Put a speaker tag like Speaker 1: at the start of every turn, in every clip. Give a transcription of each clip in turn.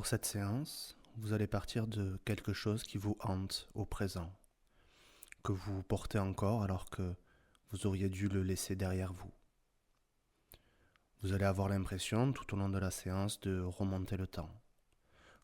Speaker 1: Pour cette séance, vous allez partir de quelque chose qui vous hante au présent, que vous portez encore alors que vous auriez dû le laisser derrière vous. Vous allez avoir l'impression tout au long de la séance de remonter le temps,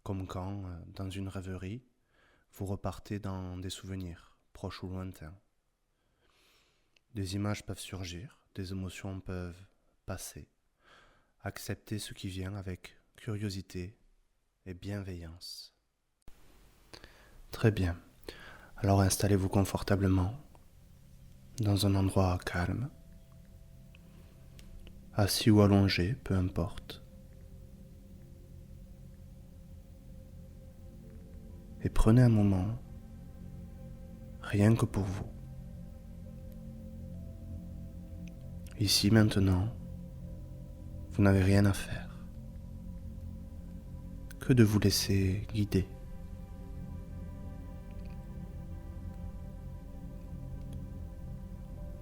Speaker 1: comme quand, dans une rêverie, vous repartez dans des souvenirs, proches ou lointains. Des images peuvent surgir, des émotions peuvent passer. Acceptez ce qui vient avec curiosité et bienveillance. Très bien. Alors installez-vous confortablement dans un endroit calme, assis ou allongé, peu importe. Et prenez un moment, rien que pour vous. Ici, maintenant, vous n'avez rien à faire que de vous laisser guider.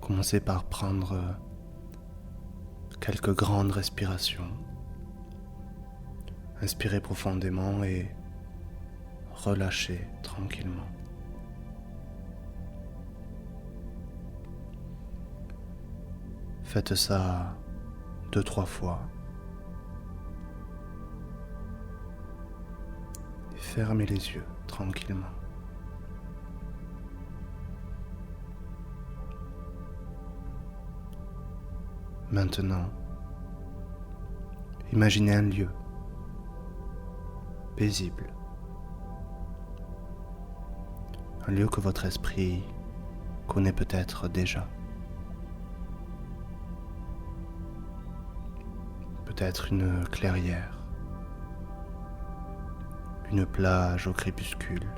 Speaker 1: Commencez par prendre quelques grandes respirations. Inspirez profondément et relâchez tranquillement. Faites ça 2-3 fois. Et fermez les yeux tranquillement. Maintenant, imaginez un lieu paisible. Un lieu que votre esprit connaît peut-être déjà. Peut-être une clairière, une plage au crépuscule,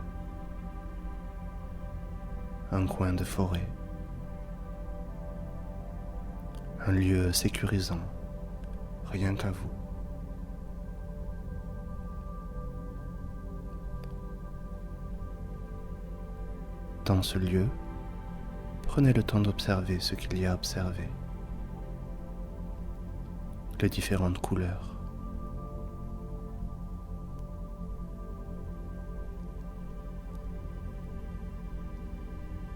Speaker 1: un coin de forêt, un lieu sécurisant, rien qu'à vous. Dans ce lieu, prenez le temps d'observer ce qu'il y a à observer, les différentes couleurs.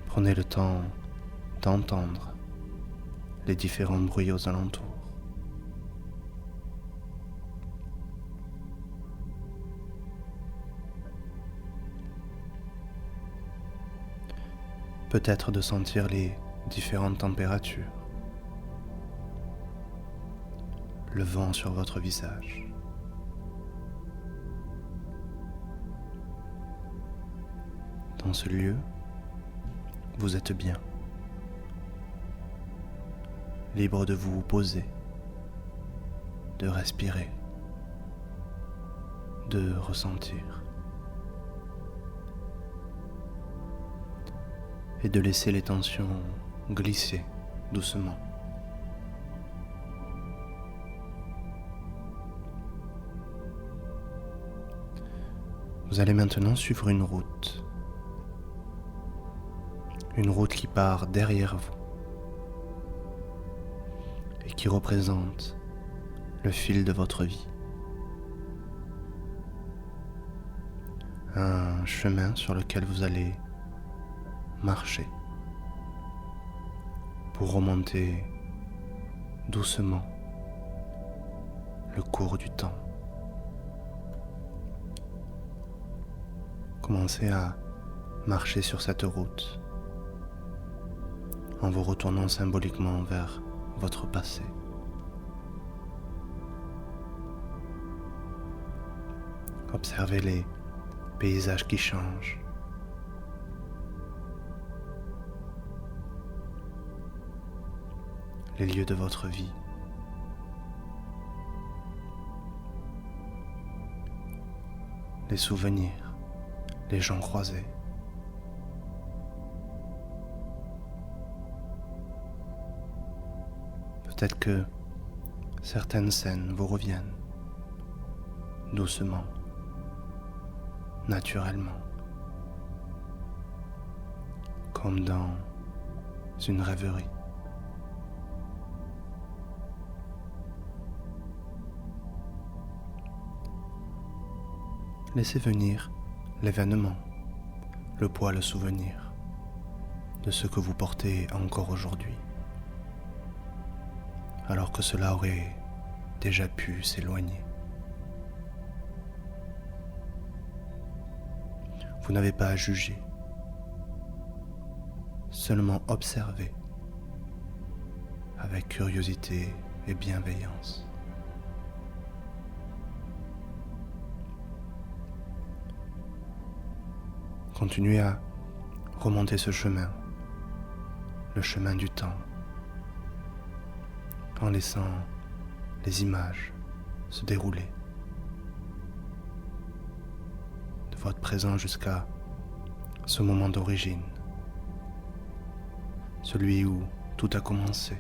Speaker 1: Prenez le temps d'entendre les différents bruits aux alentours. Peut-être de sentir les différentes températures, le vent sur votre visage. Dans ce lieu, vous êtes bien, libre de vous poser, de respirer, de ressentir et de laisser les tensions glisser doucement. Vous allez maintenant suivre une route qui part derrière vous et qui représente le fil de votre vie. Un chemin sur lequel vous allez marcher pour remonter doucement le cours du temps. Commencez à marcher sur cette route en vous retournant symboliquement vers votre passé. Observez les paysages qui changent. Les lieux de votre vie. Les souvenirs, les gens croisés. Peut-être que certaines scènes vous reviennent, doucement, naturellement, comme dans une rêverie. Laissez venir l'événement, le poids, le souvenir de ce que vous portez encore aujourd'hui, alors que cela aurait déjà pu s'éloigner. Vous n'avez pas à juger, seulement observer avec curiosité et bienveillance. Continuez à remonter ce chemin, le chemin du temps, en laissant les images se dérouler de votre présent jusqu'à ce moment d'origine, celui où tout a commencé.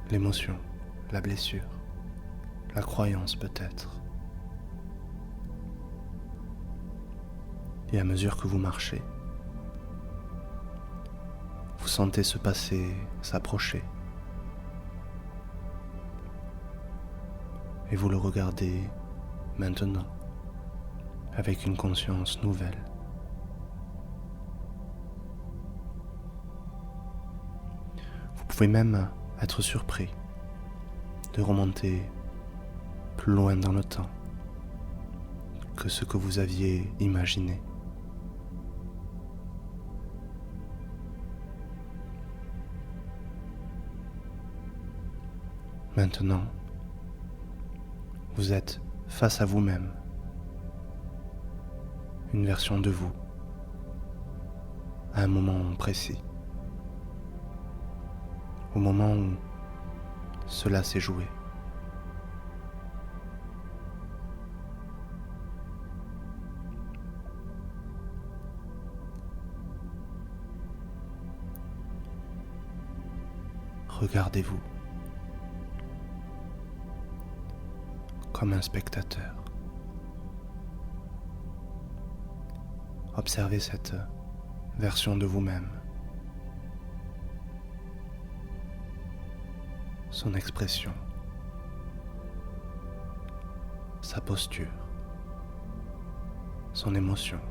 Speaker 1: L'émotion, la blessure, la croyance peut-être. Et à mesure que vous marchez, vous sentez ce passé s'approcher. Et vous le regardez maintenant, avec une conscience nouvelle. Vous pouvez même être surpris de remonter plus loin dans le temps que ce que vous aviez imaginé. Maintenant, vous êtes face à vous-même, une version de vous, à un moment précis, au moment où cela s'est joué. Regardez-vous comme un spectateur. Observez cette version de vous-même, son expression, sa posture, son émotion.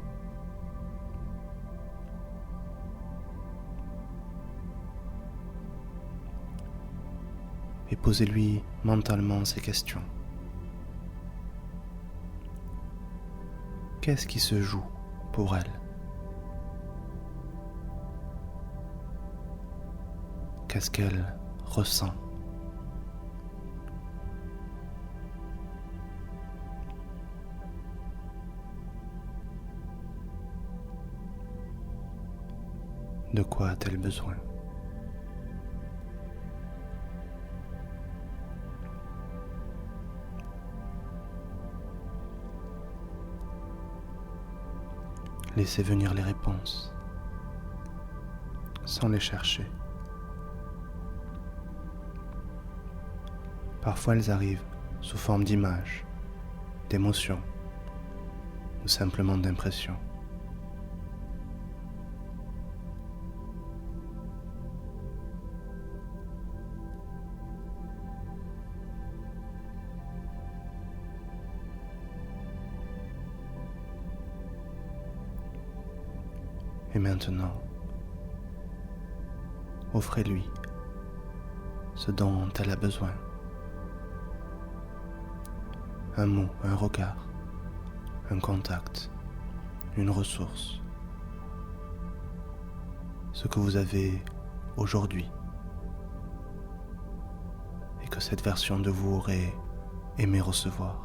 Speaker 1: Et posez-lui mentalement ces questions. Qu'est-ce qui se joue pour elle? Qu'est-ce qu'elle ressent? De quoi a-t-elle besoin? Laissez venir les réponses, sans les chercher. Parfois elles arrivent sous forme d'images, d'émotions ou simplement d'impressions. Et maintenant, offrez-lui ce dont elle a besoin. Un mot, un regard, un contact, une ressource. Ce que vous avez aujourd'hui et que cette version de vous aurait aimé recevoir.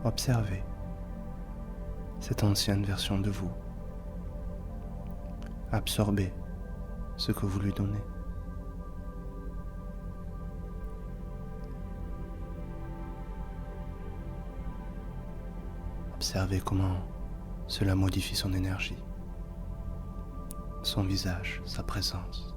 Speaker 1: Observez cette ancienne version de vous. Absorbez ce que vous lui donnez. Observez comment cela modifie son énergie, son visage, sa présence.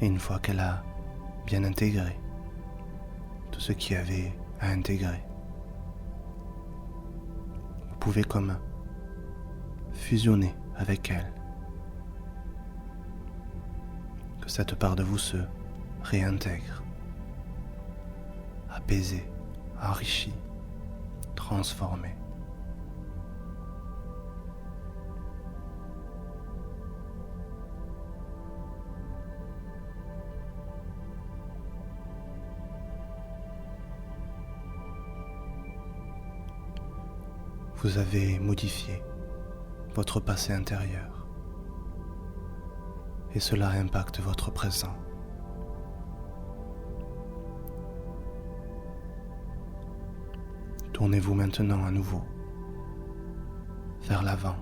Speaker 1: Et une fois qu'elle a bien intégré tout ce qu'il y avait à intégrer, vous pouvez comme fusionner avec elle. Que cette part de vous se réintègre, apaisée, enrichie, transformée. Vous avez modifié votre passé intérieur et cela impacte votre présent. Tournez-vous maintenant à nouveau vers l'avant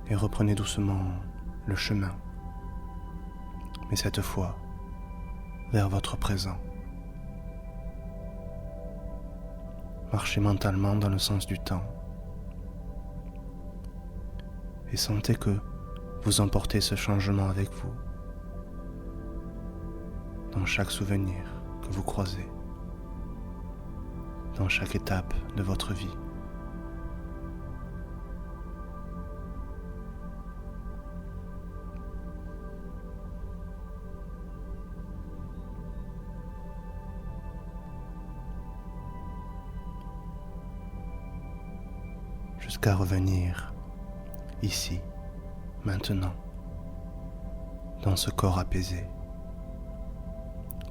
Speaker 1: et reprenez doucement le chemin, mais cette fois vers votre présent. Marchez mentalement dans le sens du temps et sentez que vous emportez ce changement avec vous dans chaque souvenir que vous croisez, dans chaque étape de votre vie. Jusqu'à revenir ici, maintenant, dans ce corps apaisé,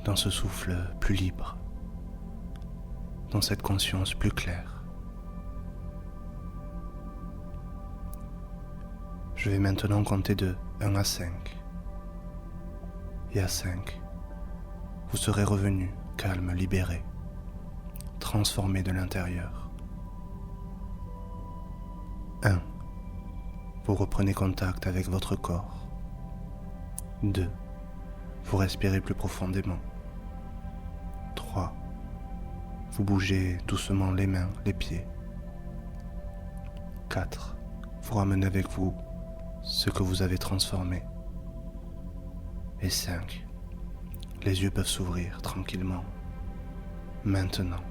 Speaker 1: dans ce souffle plus libre, dans cette conscience plus claire. Je vais maintenant compter de 1 à 5. Et à 5, vous serez revenu calme, libéré, transformé de l'intérieur. 1. Vous reprenez contact avec votre corps. 2. Vous respirez plus profondément. 3. Vous bougez doucement les mains, les pieds. 4. Vous ramenez avec vous ce que vous avez transformé. Et 5. Les yeux peuvent s'ouvrir tranquillement, maintenant.